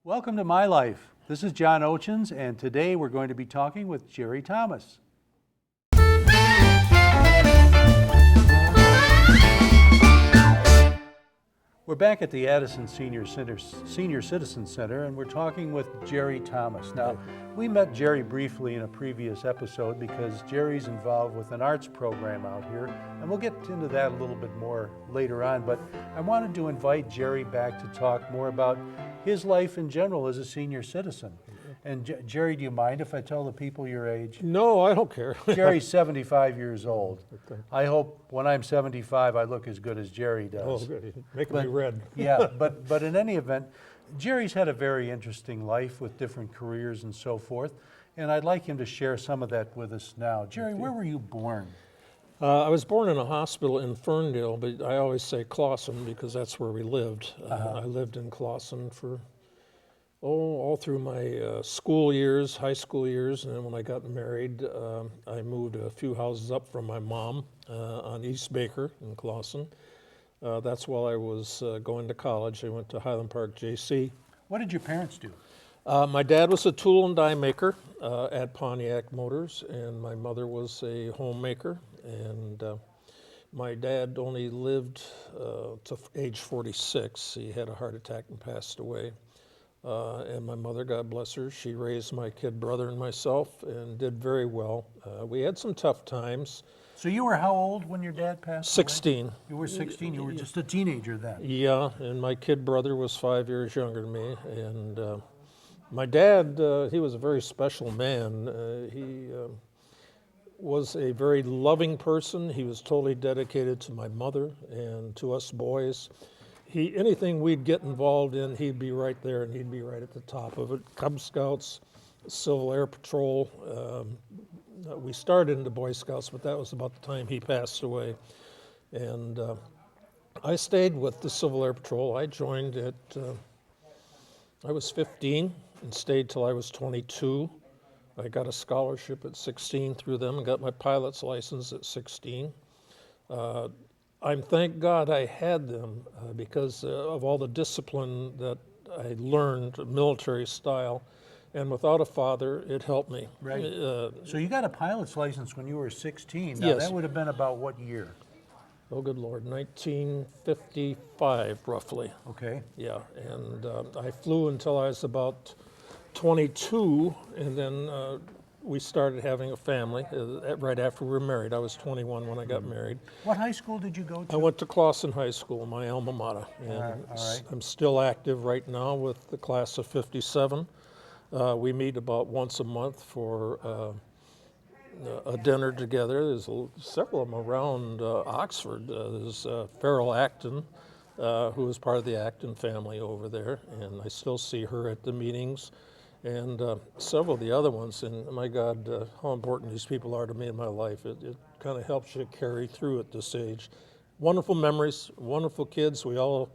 Welcome to My Life. This is John Ochins, and today we're going to be talking with Jerry Thomas. We're back at the Addison Senior Citizen Center, and we're talking with Jerry Thomas. Now, we met Jerry briefly in a previous episode because Jerry's involved with an arts program out here, and we'll get into that a little bit more later on, but I wanted to invite Jerry back to talk more about his life in general as a senior citizen. And Jerry, do you mind if I tell the people your age? No, I don't care. Jerry's 75 years old. I hope when I'm 75 I look as good as Jerry does. Oh, good. Making me red. Yeah, but in any event, Jerry's had a very interesting life with different careers and so forth, and I'd like him to share some of that with us now. Jerry, where were you born? I was born in a hospital in Ferndale, but I always say Clawson because that's where we lived. I lived in Clawson for all through my school years, high school years, and then when I got married, I moved a few houses up from my mom on East Baker in Clawson. That's while I was going to college. I went to Highland Park JC. What did your parents do? My dad was a tool and die maker at Pontiac Motors, and my mother was a homemaker. And my dad only lived to age 46. He had a heart attack and passed away. And my mother, God bless her, she raised my kid brother and myself and did very well. We had some tough times. So you were how old when your dad passed 16. away? You were 16? You were just a teenager then? Yeah, and my kid brother was 5 years younger than me. And my dad, he was a very special man. He was a very loving person. He was totally dedicated to my mother and to us boys. Anything we'd get involved in, he'd be right there and he'd be right at the top of it. Cub Scouts, Civil Air Patrol. We started in the Boy Scouts, but that was about the time he passed away. And I stayed with the Civil Air Patrol. I joined I was 15 and stayed till I was 22. I got a scholarship at 16 through them and got my pilot's license at 16. I'm thank God I had them because of all the discipline that I learned, military style, and without a father, it helped me. Right. So you got a pilot's license when you were 16. Now, yes. That would have been about what year? Oh, good Lord, 1955, roughly. Okay. Yeah, and I flew until I was about 22, and then we started having a family right after we were married. I was 21 when I got married. What high school did you go to? I went to Clawson High School, my alma mater, and all right. I'm still active right now with the class of 57. We meet about once a month for a dinner together. There's several of them around Oxford. There's Farrell Acton, who is part of the Acton family over there, and I still see her at the meetings. And several of the other ones, and my God, how important these people are to me in my life. It kind of helps you carry through at this age. Wonderful memories, wonderful kids. We all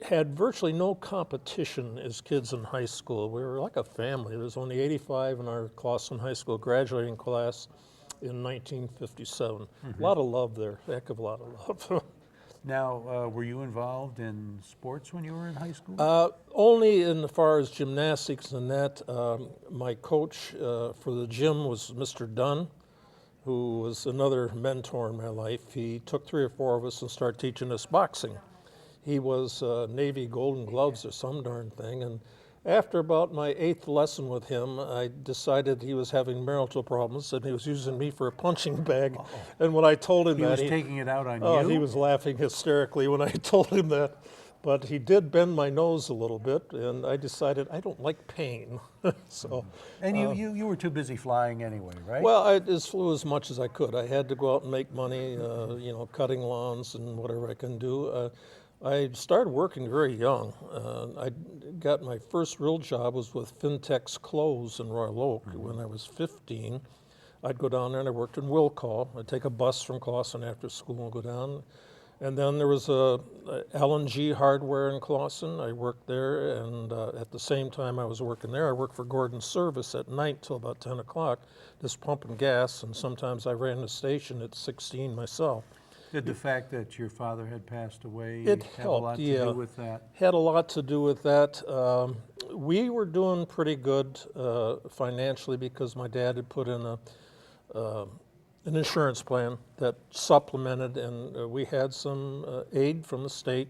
had virtually no competition as kids in high school. We were like a family. There was only 85 in our Clawson High School graduating class in 1957. A lot of love there, heck of a lot of love. Now, were you involved in sports when you were in high school? Only in as far as gymnastics and that. My coach for the gym was Mr. Dunn, who was another mentor in my life. He took 3 or 4 of us and started teaching us boxing. He was Navy Golden Gloves or some darn thing, and after about my 8th lesson with him, I decided he was having marital problems and he was using me for a punching bag. And when I told him he was taking it out on you? He was laughing hysterically when I told him that. But he did bend my nose a little bit, and I decided I don't like pain. And you were too busy flying anyway, right? Well, I just flew as much as I could. I had to go out and make money, cutting lawns and whatever I can do. I started working very young. I got my first real job was with Fintex Clothes in Royal Oak when I was 15. I'd go down there and I worked in will call. I'd take a bus from Clawson after school and go down. And then there was a L&G Hardware in Clawson. I worked there, and at the same time I was working there, I worked for Gordon Service at night till about 10 o'clock, just pumping gas, and sometimes I ran the station at 16 myself. Did the fact that your father had passed away It have a lot helped, to yeah. do with that? Had a lot to do with that. We were doing pretty good financially because my dad had put in an insurance plan that supplemented, and we had some aid from the state,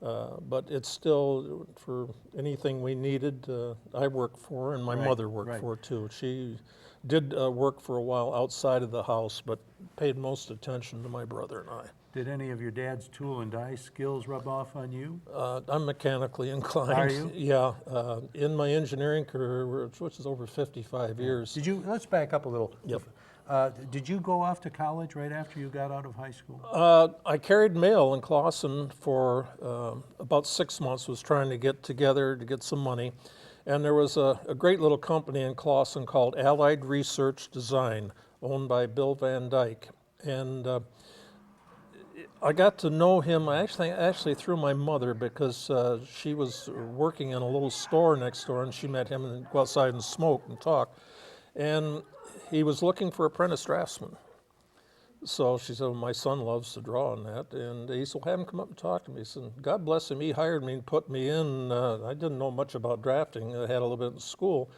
but it's still, for anything we needed, I worked for, and my mother worked for too. She did work for a while outside of the house, but paid most attention to my brother and I. Did any of your dad's tool and die skills rub off on you? I'm mechanically inclined. Are you? Yeah. In my engineering career, which is over 55 years. Let's back up a little. Yep. Did you go off to college right after you got out of high school? I carried mail in Clawson for about 6 months, was trying to get together to get some money. And there was a great little company in Clawson called Allied Research Design, owned by Bill Van Dyke. And I got to know him actually through my mother, because she was working in a little store next door, and she met him and go outside and smoke and talk. And he was looking for apprentice draftsmen. So she said, well, my son loves to draw on that. And he said, well, have him come up and talk to me. He said, God bless him, he hired me and put me in. I didn't know much about drafting. I had a little bit in school.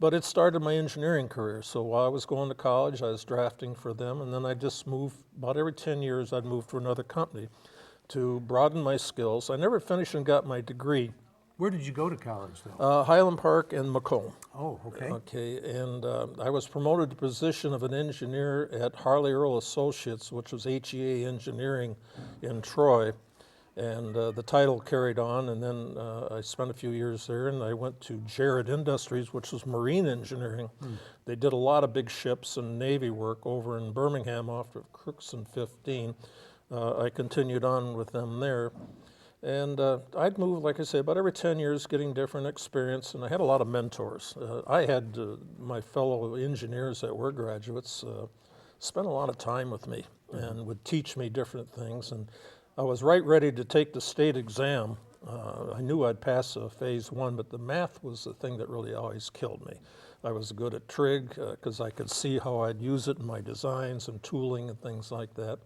But it started my engineering career. So while I was going to college, I was drafting for them. And then I just moved, about every 10 years, I'd move to another company to broaden my skills. I never finished and got my degree. Where did you go to college, though? Highland Park and Macomb. Oh, okay. Okay, and I was promoted to the position of an engineer at Harley Earl Associates, which was HEA Engineering in Troy. And the title carried on, and then I spent a few years there, and I went to Jared Industries, which was marine engineering. They did a lot of big ships and Navy work over in Birmingham off of Crookston 15. I continued on with them there. And I'd move, like I say, about every 10 years, getting different experience, and I had a lot of mentors. I had my fellow engineers that were graduates spent a lot of time with me and would teach me different things. And I was right ready to take the state exam. I knew I'd pass phase one, but the math was the thing that really always killed me. I was good at trig because I could see how I'd use it in my designs and tooling and things like that.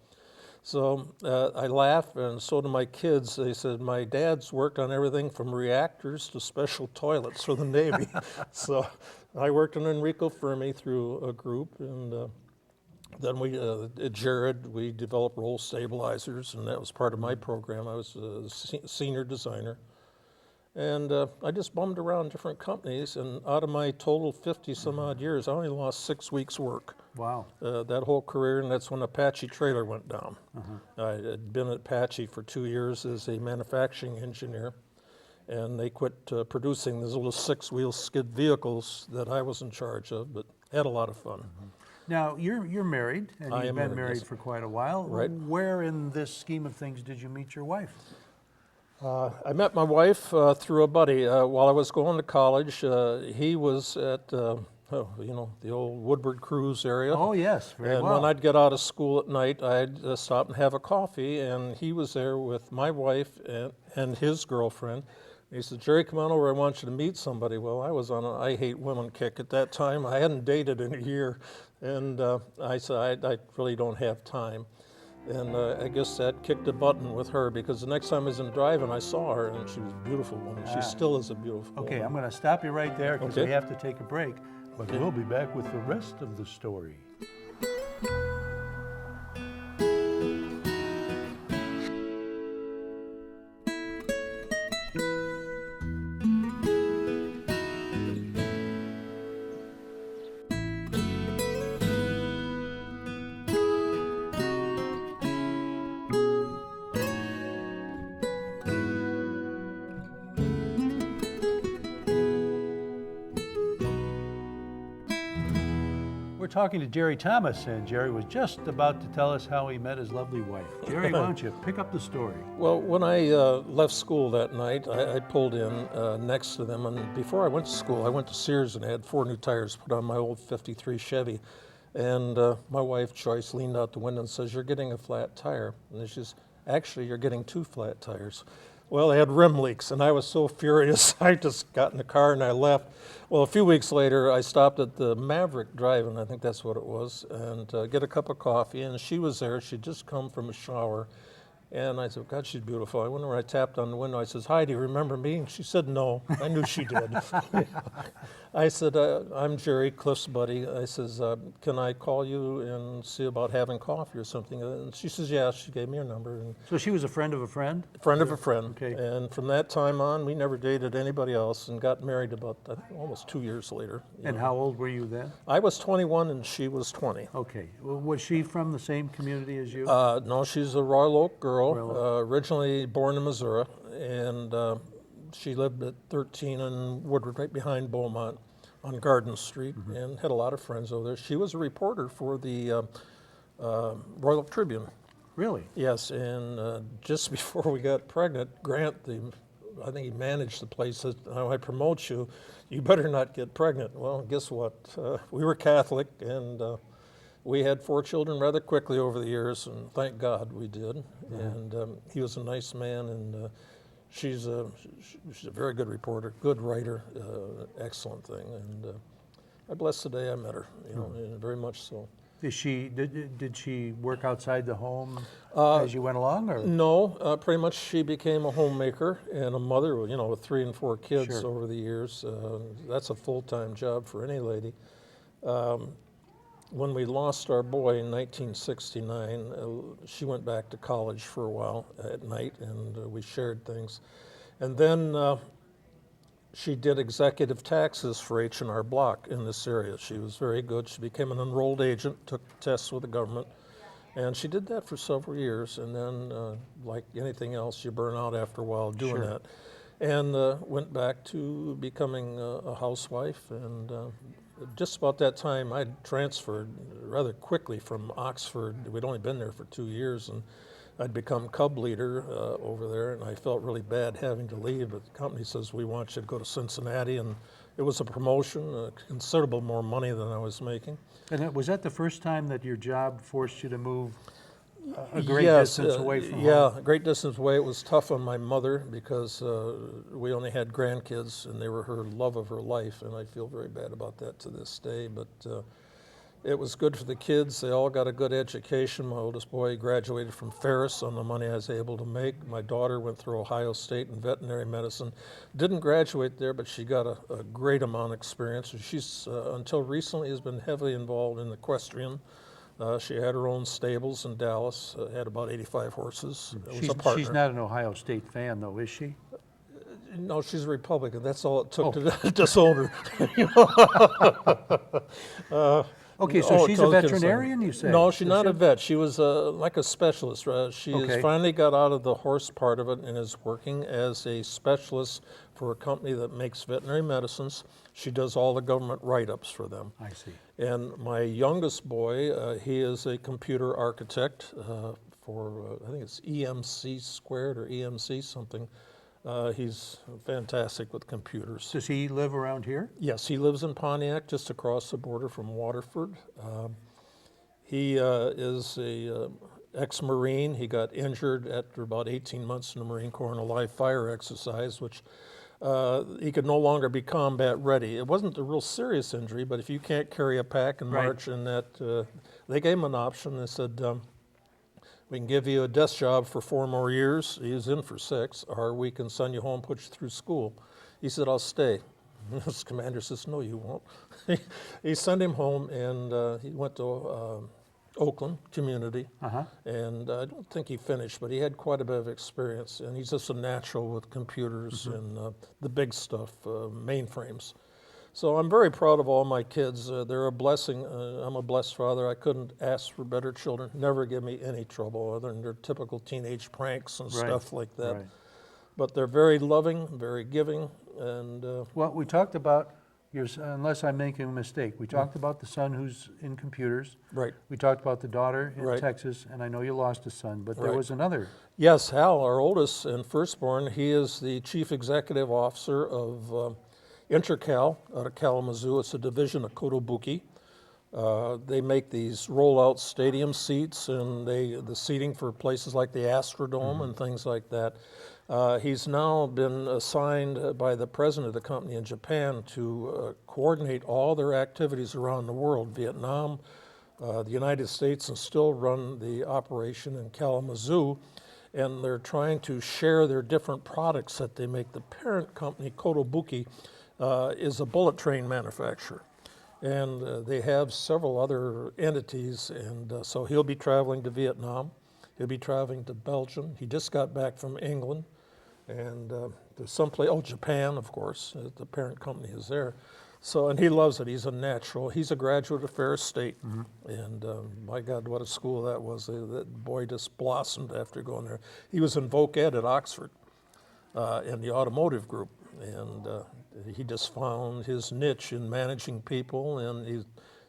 So I laugh, and so do my kids. They said, my dad's worked on everything from reactors to special toilets for the Navy. So I worked on Enrico Fermi through a group, and then we, at Jared, we developed roll stabilizers, and that was part of my program. I was a senior designer. And I just bummed around different companies, and out of my total 50-some-odd years, I only lost 6 weeks' work. Wow. That whole career, and that's when Apache trailer went down. I had been at Apache for 2 years as a manufacturing engineer, and they quit producing these little 6-wheel skid vehicles that I was in charge of, but had a lot of fun. Now, you're married, and you've been married yes. for quite a while. Right. Where in this scheme of things did you meet your wife? I met my wife through a buddy. While I was going to college, he was at, the old Woodward Cruise area. Oh, yes, very and well. when I'd get out of school at night, I'd stop and have a coffee, and he was there with my wife and his girlfriend. He said, Jerry, come on over, I want you to meet somebody. Well, I was on an I hate women kick at that time. I hadn't dated in a year, and I said, I really don't have time. And I guess that kicked a button with her, because the next time I was in driving, I saw her, and she was a beautiful woman. She still is a beautiful woman. Okay, I'm going to stop you right there because Okay. we have to take a break, but we'll be back with the rest of the story. We're talking to Jerry Thomas, and Jerry was just about to tell us how he met his lovely wife. Jerry, why don't you pick up the story? Well, when I left school that night, I pulled in next to them, and before I went to school, I went to Sears and had 4 new tires put on my old '53 Chevy. And my wife, Joyce, leaned out the window and says, you're getting a flat tire. And she says, actually, you're getting 2 flat tires. Well, they had rim leaks, and I was so furious, I just got in the car and I left. Well, a few weeks later, I stopped at the Maverick Drive-In, I think that's what it was, and get a cup of coffee, and she was there. She'd just come from a shower, And I said, God, she's beautiful. I went over, I tapped on the window. I says, hi, do you remember me? And she said, no. I knew she did. I said, I'm Jerry, Cliff's buddy. I says, can I call you and see about having coffee or something? And she says, yeah. She gave me her number. And So she was a friend of a friend? friend of a friend. Okay. And from that time on, we never dated anybody else and got married about, I think, almost 2 years later. And how old were you then? I was 21 and she was 20. Okay. Well, was she from the same community as you? No, she's a Royal Oak girl, Royal originally born in Missouri, and she lived at 13 in Woodward, right behind Beaumont on Garden Street, and had a lot of friends over there. She was a reporter for the Royal Oak Tribune. Really? Yes, and just before we got pregnant, Grant, I think he managed the place, said, "Oh, I promote you, you better not get pregnant." Well, guess what? We were Catholic, and we had 4 children rather quickly over the years, and thank God we did. And he was a nice man, and she's a very good reporter, good writer, excellent thing. And I'm blessed the day I met her, and very much so. Did she work outside the home as you went along, or? No, pretty much she became a homemaker and a mother, with 3 and 4 kids Sure. over the years. That's a full-time job for any lady. When we lost our boy in 1969, she went back to college for a while at night, and we shared things. And then she did executive taxes for H&R Block in this area. She was very good. She became an enrolled agent, took tests with the government, and she did that for several years. And then, like anything else, you burn out after a while doing Sure. that. And went back to becoming a housewife, and just about that time, I transferred rather quickly from Oxford. We'd only been there for 2 years, and I'd become cub leader over there, and I felt really bad having to leave. But the company says, we want you to go to Cincinnati, and it was a promotion, considerable more money than I was making. And was that the first time that your job forced you to move a great Yes, distance away from home? Yeah, a great distance away. It was tough on my mother because we only had grandkids, and they were her love of her life, and I feel very bad about that to this day. But it was good for the kids. They all got a good education. My oldest boy graduated from Ferris on the money I was able to make. My daughter went through Ohio State in veterinary medicine. Didn't graduate there, but she got a great amount of experience. She's, until recently, has been heavily involved in equestrian. She had her own stables in Dallas, had about 85 horses. Was a partner. She's not an Ohio State fan, though, is she? No, she's a Republican. That's all it took to disown her. Okay, so she's a veterinarian, you say? No, she's not a vet. She was like a specialist. She has Okay. finally got out of the horse part of it and is working as a specialist for a company that makes veterinary medicines. She does all the government write-ups for them. I see. And my youngest boy, he is a computer architect for, I think it's EMC squared or EMC something. He's fantastic with computers. Does he live around here? Yes, he lives in Pontiac, just across the border from Waterford. He is a ex-Marine. He got injured after about 18 months in the Marine Corps in a live fire exercise, which he could no longer be combat ready. It wasn't a real serious injury, but if you can't carry a pack and Right. march in that, they gave him an option. They said, we can give you a desk job for 4 more years. He was in for 6, or we can send you home, put you through school. He said, I'll stay. His commander says, no, you won't. He sent him home, and he went to Oakland Community. And I don't think he finished, but he had quite a bit of experience. And he's just a natural with computers and the big stuff, mainframes. So I'm very proud of all my kids. They're a blessing. I'm a blessed father. I couldn't ask for better children. Never give me any trouble other than their typical teenage pranks and stuff like that. Right. But they're very loving, very giving, and Well, we talked about your son, unless I'm making a mistake, we talked about the son who's in computers. right. We talked about the daughter in Right. Texas, and I know you lost a son, but there Right. was another. Yes, Hal, our oldest and firstborn, he is the chief executive officer of Intercal out of Kalamazoo. It's a division of Kotobuki. They make these rollout stadium seats, and the seating for places like the Astrodome and things like that. He's now been assigned by the president of the company in Japan to coordinate all their activities around the world, Vietnam, the United States, and still run the operation in Kalamazoo. and they're trying to share their different products that they make. The parent company, Kotobuki, is a bullet train manufacturer. And they have several other entities, and so he'll be traveling to Vietnam. He'll be traveling to Belgium. He just got back from England, and there's someplace, Japan, of course. The parent company is there. So, and he loves it. He's a natural. He's a graduate of Ferris State, and my God, what a school that was. That boy just blossomed after going there. He was in voc ed at Oxford in the automotive group, and he just found his niche in managing people, and he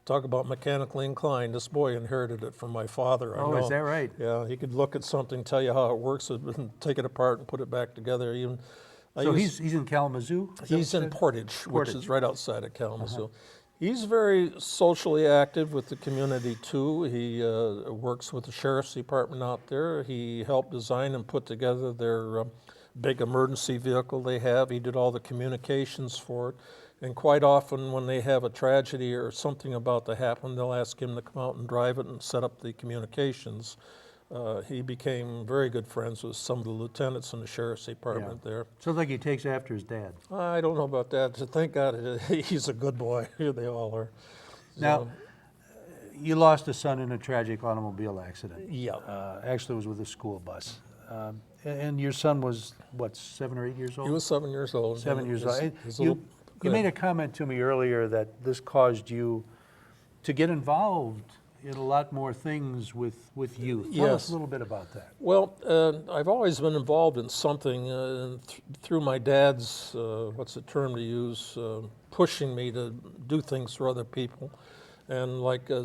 talk about mechanically inclined. This boy inherited it from my father. I know. Is that right? Yeah, he could look at something, tell you how it works, and take it apart and put it back together. Even So he's in Kalamazoo? He's in Portage, which is right outside of Kalamazoo. He's very socially active with the community too. He works with the sheriff's department out there. He helped design and put together their big emergency vehicle they have. He did all the communications for it. And quite often when they have a tragedy or something about to happen, they'll ask him to come out and drive it and set up the communications. He became very good friends with some of the lieutenants in the sheriff's department there. Sounds like he takes after his dad. I don't know about that. Thank God he's a good boy. They all are. Now, you lost a son in a tragic automobile accident. Yeah. Actually, it was with a school bus. And your son was, what, 7 or 8 years old? He was 7 years old. 7 years old. You You made a comment to me earlier that this caused you to get involved in a lot more things with youth. Tell us a little bit about that. Well, I've always been involved in something through my dad's, what's the term to use, pushing me to do things for other people. And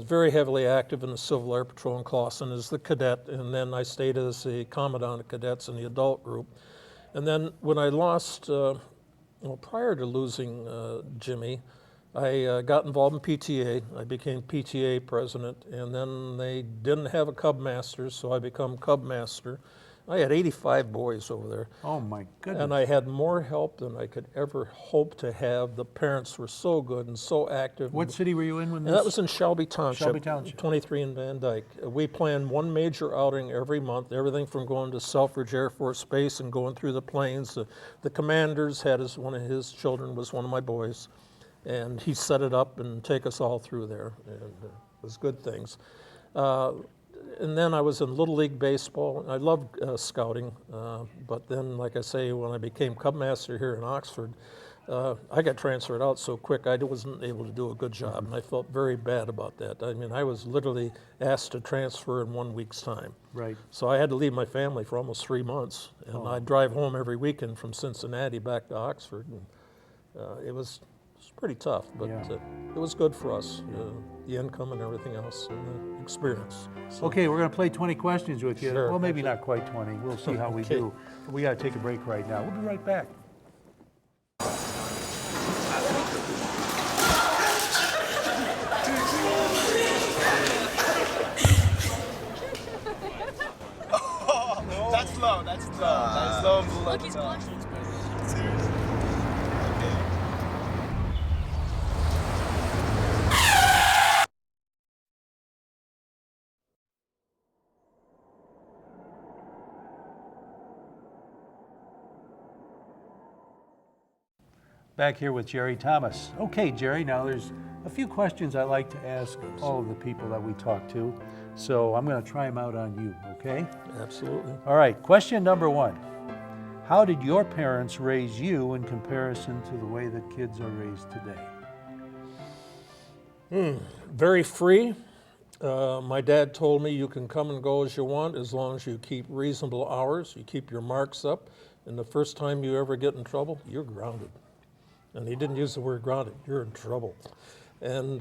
very heavily active in the Civil Air Patrol in Clawson as the cadet, and then I stayed as the commandant of cadets in the adult group. And then when I lost, prior to losing Jimmy, I got involved in PTA. I became PTA president, and then they didn't have a Cub Master, so I became Cub Master. I had 85 boys over there. Oh my goodness. And I had more help than I could ever hope to have. The parents were so good and so active. What city were you in when this? And that was in Shelby Township, Shelby Township. 23 in Van Dyke. We planned one major outing every month, everything from going to Selfridge Air Force Base and going through the plains. The commander's had one of his children was one of my boys, and he set it up and take us all through there. And it was good things. And then I was in Little League Baseball. I loved scouting, but then, like I say, when I became Cub Master here in Oxford, I got transferred out so quick I wasn't able to do a good job, and I felt very bad about that. I mean, I was literally asked to transfer in 1 week's time. Right. So I had to leave my family for almost 3 months, and I'd drive home every weekend from Cincinnati back to Oxford. And, it was pretty tough, but it was good for us, the income and everything else, and the experience. So, Okay, we're going to play 20 questions with you. Sure. Well, maybe not quite 20. We'll see how we Okay. do. We got to take a break right now. We'll be right back. That's low. That's low. That's low. Look, he's blushing. Seriously. Okay. Back here with Jerry Thomas. Okay, Jerry, now there's a few questions I like to ask all of the people that we talk to. So I'm going to try them out on you, okay? Absolutely. All right, question number 1. How did your parents raise you in comparison to the way that kids are raised today? Very free. My dad told me you can come and go as you want as long as you keep reasonable hours, you keep your marks up, and the first time you ever get in trouble, you're grounded. And he didn't use the word grounded, you're in trouble. And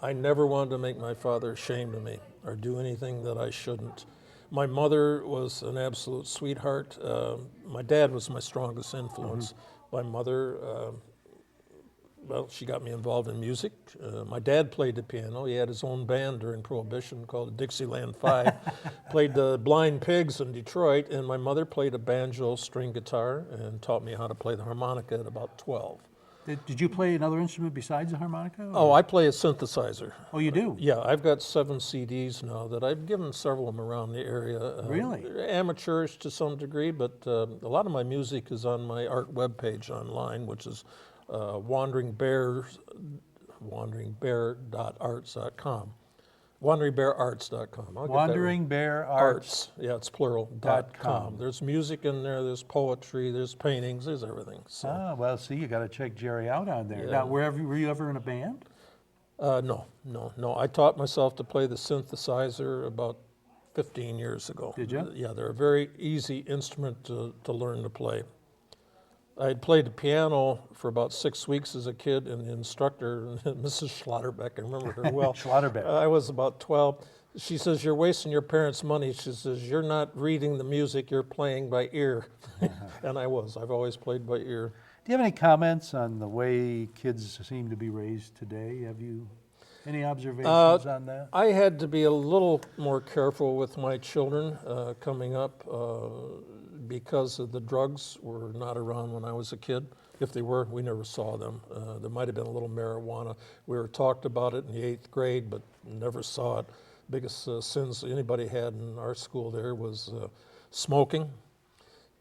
I never wanted to make my father ashamed of me or do anything that I shouldn't. My mother was an absolute sweetheart. My dad was my strongest influence. My mother, well, she got me involved in music. My dad played the piano. He had his own band during Prohibition called Dixieland Five. Played the Blind Pigs in Detroit, and my mother played a banjo string guitar and taught me how to play the harmonica at about 12. Did you play another instrument besides the harmonica? Oh, I play a synthesizer. Oh, you do? Yeah, I've got 7 CDs now that I've given several of them around the area. Really? They're amateurish to some degree, but a lot of my music is on my art webpage online, which is wanderingbeararts.com. wanderingbeararts.com. Wandering Bear Arts. Yeah, it's plural. .com. There's music in there. There's poetry. There's paintings. There's everything. So. Ah, well, see, you got to check Jerry out on there. Yeah. Now, were you ever in a band? No. I taught myself to play the synthesizer about 15 years ago. Did you? Yeah, they're a very easy instrument to learn to play. I had played the piano for about 6 weeks as a kid, and the instructor, Mrs. Schlotterbeck, I remember her well. Schlotterbeck. I was about 12. She says, "You're wasting your parents' money." She says, "You're not reading the music, you're playing by ear." And I was. I've always played by ear. Do you have any comments on the way kids seem to be raised today? Have you any observations on that? I had to be a little more careful with my children coming up because of the drugs were not around when I was a kid. If they were, we never saw them. There might have been a little marijuana. We were talked about it in the 8th grade, but never saw it. Biggest sins anybody had in our school there was smoking.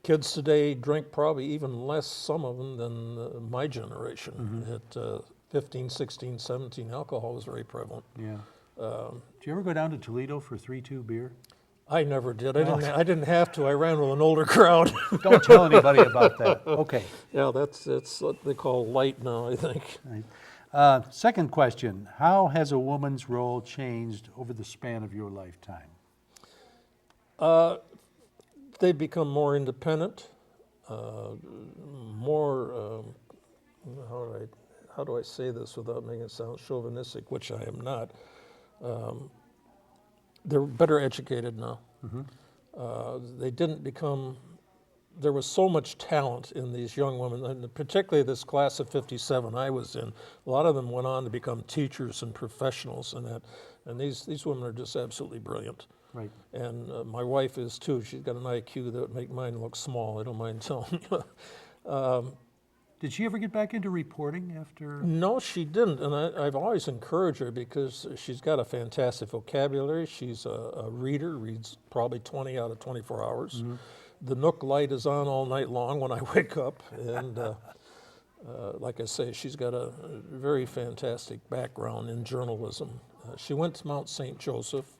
Kids today drink probably even less, some of them, than my generation. At 15, 16, 17, alcohol was very prevalent. Yeah. Did you ever go down to Toledo for 3-2 beer? I never did. I didn't have to. I ran with an older crowd. Don't tell anybody about that. Okay. Yeah, that's what they call light now, I think. Right. Second question, how has a woman's role changed over the span of your lifetime? They become more independent, more, how do I say this without making it sound chauvinistic, which I am not. They're better educated now. They didn't become, there was so much talent in these young women, and particularly this class of 57 I was in. A lot of them went on to become teachers and professionals and that, and these women are just absolutely brilliant. Right. And my wife is too. She's got an IQ that would make mine look small, I don't mind telling you. Did she ever get back into reporting after? No, she didn't, and I've always encouraged her because she's got a fantastic vocabulary. She's a reader, reads probably 20 out of 24 hours. The Nook light is on all night long when I wake up, and like I say, she's got a very fantastic background in journalism. She went to Mount St. Joseph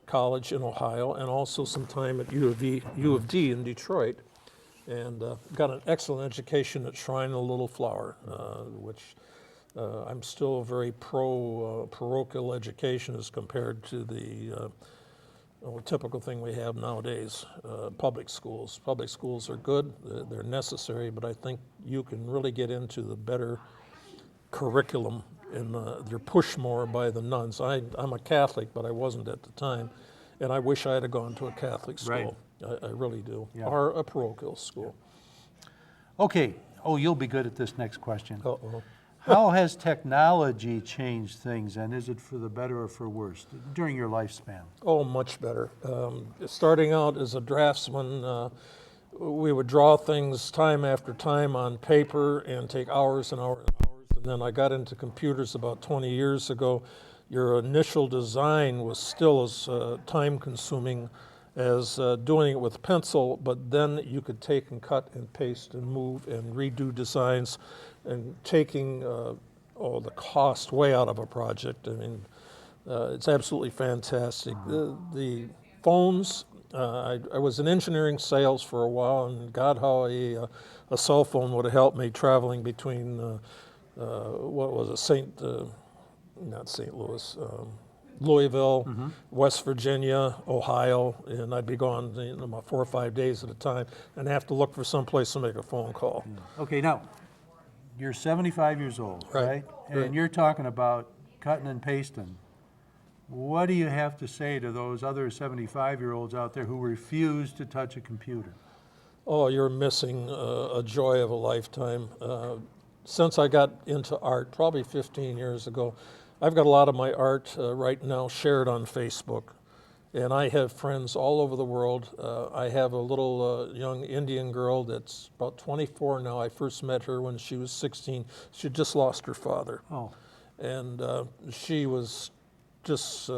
College in Ohio, and also some time at U of D in Detroit. And got an excellent education at Shrine of the Little Flower, which I'm still very parochial education as compared to the typical thing we have nowadays, public schools. Public schools are good, they're necessary, but I think you can really get into the better curriculum, and they're pushed more by the nuns. I'm a Catholic, but I wasn't at the time, and I wish I had gone to a Catholic school. Right. I really do. Yeah. Or a parochial school. Okay. Oh, you'll be good at this next question. Uh-oh. How has technology changed things, and is it for the better or for worse during your lifespan? Oh, much better. Starting out as a draftsman, we would draw things time after time on paper and take hours and hours and hours. And then I got into computers about 20 years ago. Your initial design was still as time-consuming as doing it with pencil, but then you could take and cut and paste and move and redo designs, and taking the cost way out of a project. I mean, it's absolutely fantastic. The phones, I was in engineering sales for a while, and God, how a cell phone would have helped me traveling between, what was it, not St. Louis, Louisville, West Virginia, Ohio, and I'd be gone about 4 or 5 days at a time and have to look for some place to make a phone call. Okay, now, you're 75 years old, right? And Right. you're talking about cutting and pasting. What do you have to say to those other 75-year-olds out there who refuse to touch a computer? Oh, you're missing a joy of a lifetime. Since I got into art, probably 15 years ago, I've got a lot of my art right now shared on Facebook. And I have friends all over the world. I have a little young Indian girl that's about 24 now. I first met her when she was 16. She just lost her father. Oh, And she was just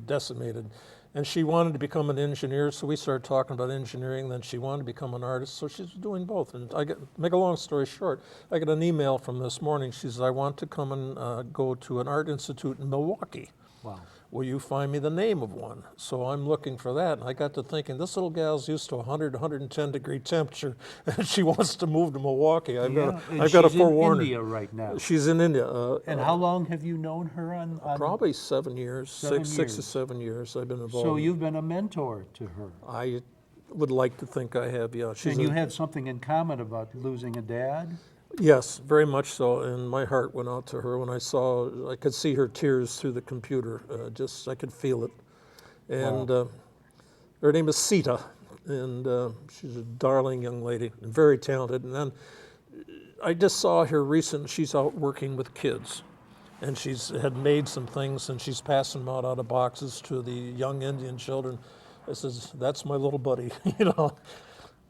decimated. And she wanted to become an engineer, so we started talking about engineering. Then she wanted to become an artist, so she's doing both. And make a long story short, I got an email from this morning. She says, I want to come and go to an art institute in Milwaukee. wow. Will you find me the name of one? So I'm looking for that. And I got to thinking, this little gal's used to 100, 110 degree temperature, and she wants to move to Milwaukee. I've got to forewarn her. She's in India right now. She's in India. And how long have you known her on Probably 7 years, 6 to years. 7 years I've been involved. So you've been a mentor to her. I would like to think I have, yeah. And you had something in common about losing a dad? Yes, very much so. And my heart went out to her when I could see her tears through the computer. I could feel it. And her name is Sita, and she's a darling young lady and very talented. And then I just saw her recently. She's out working with kids, and had made some things, and she's passing them out of boxes to the young Indian children. I says, that's my little buddy, you know.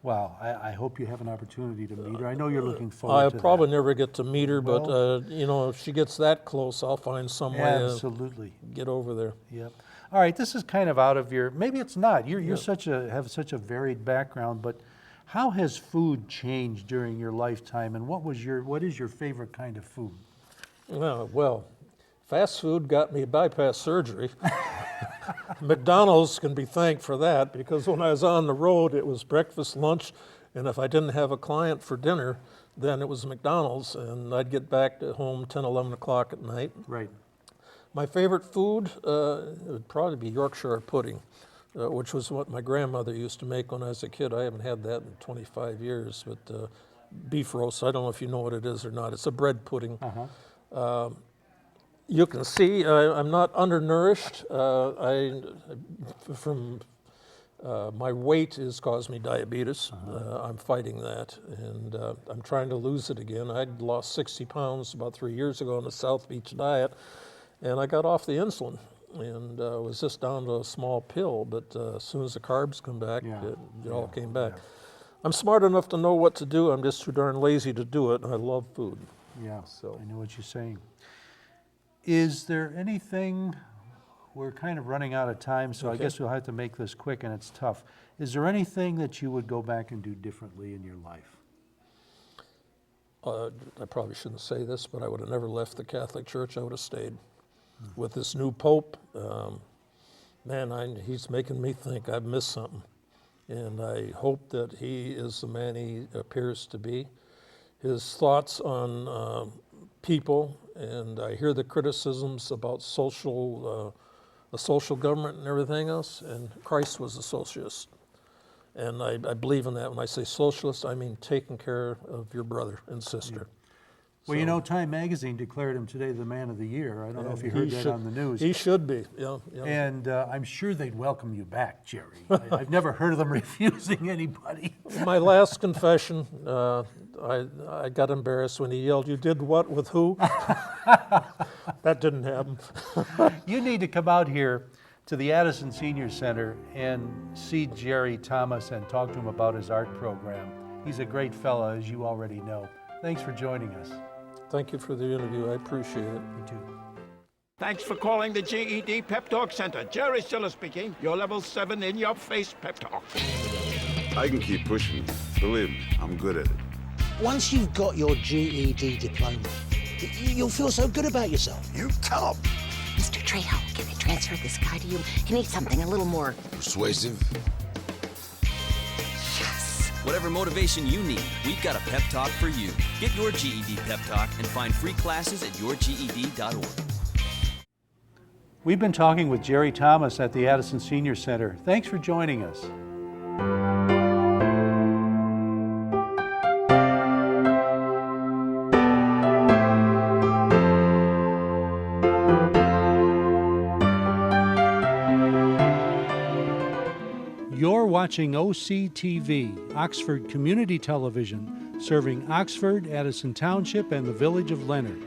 Wow, I hope you have an opportunity to meet her. I know you're looking forward I'll to probably that. never get to meet her, but you know, if she gets that close, I'll find some way to Absolutely. get over there. Yep. All right, this is kind of out of your, maybe it's not. You're have such a varied background, but how has food changed during your lifetime, and what is your favorite kind of food? Well, fast food got me bypass surgery. McDonald's can be thanked for that, because when I was on the road, it was breakfast, lunch, and if I didn't have a client for dinner, then it was McDonald's, and I'd get back to home 10, 11 o'clock at night. Right. My favorite food would probably be Yorkshire pudding, which was what my grandmother used to make when I was a kid. I haven't had that in 25 years, but beef roast, I don't know if you know what it is or not. It's a bread pudding. You can see I'm not undernourished. My weight has caused me diabetes. I'm fighting that, and I'm trying to lose it again. I'd lost 60 pounds about 3 years ago on the South Beach diet, and I got off the insulin, and was just down to a small pill, but as soon as the carbs come back, it all came back. Yeah. I'm smart enough to know what to do. I'm just too darn lazy to do it, and I love food. Yeah, So. I know what you're saying. Is there anything, we're kind of running out of time, so I guess we'll have to make this quick, and it's tough. Is there anything that you would go back and do differently in your life? I probably shouldn't say this, but I would have never left the Catholic Church. I would have stayed. With this new Pope, he's making me think I've missed something. And I hope that he is the man he appears to be. His thoughts on people, and I hear the criticisms about the social government and everything else, and Christ was a socialist. And I believe in that. When I say socialist, I mean taking care of your brother and sister. Well, you know, Time Magazine declared him today the Man of the Year. I don't know if you heard that on the news. He should be, yeah. And I'm sure they'd welcome you back, Jerry. I've never heard of them refusing anybody. My last confession, I got embarrassed when he yelled, "You did what with who?" That didn't happen. You need to come out here to the Addison Senior Center and see Jerry Thomas and talk to him about his art program. He's a great fella, as you already know. Thanks for joining us. Thank you for the interview. I appreciate it. You too. Thanks for calling the GED Pep Talk Center. Jerry Stiller speaking. Your level 7 in-your-face pep talk. I can keep pushing. Believe me, I'm good at it. Once you've got your GED diploma, you'll feel so good about yourself. You tell him. Mr. Trejo, can I transfer this guy to you? He needs something a little more. Persuasive. Yes. Whatever motivation you need, we've got a pep talk for you. Get your GED pep talk and find free classes at yourged.org. We've been talking with Jerry Thomas at the Addison Senior Center. Thanks for joining us. You're watching OCTV, Oxford Community Television, serving Oxford, Addison Township, and the village of Leonard.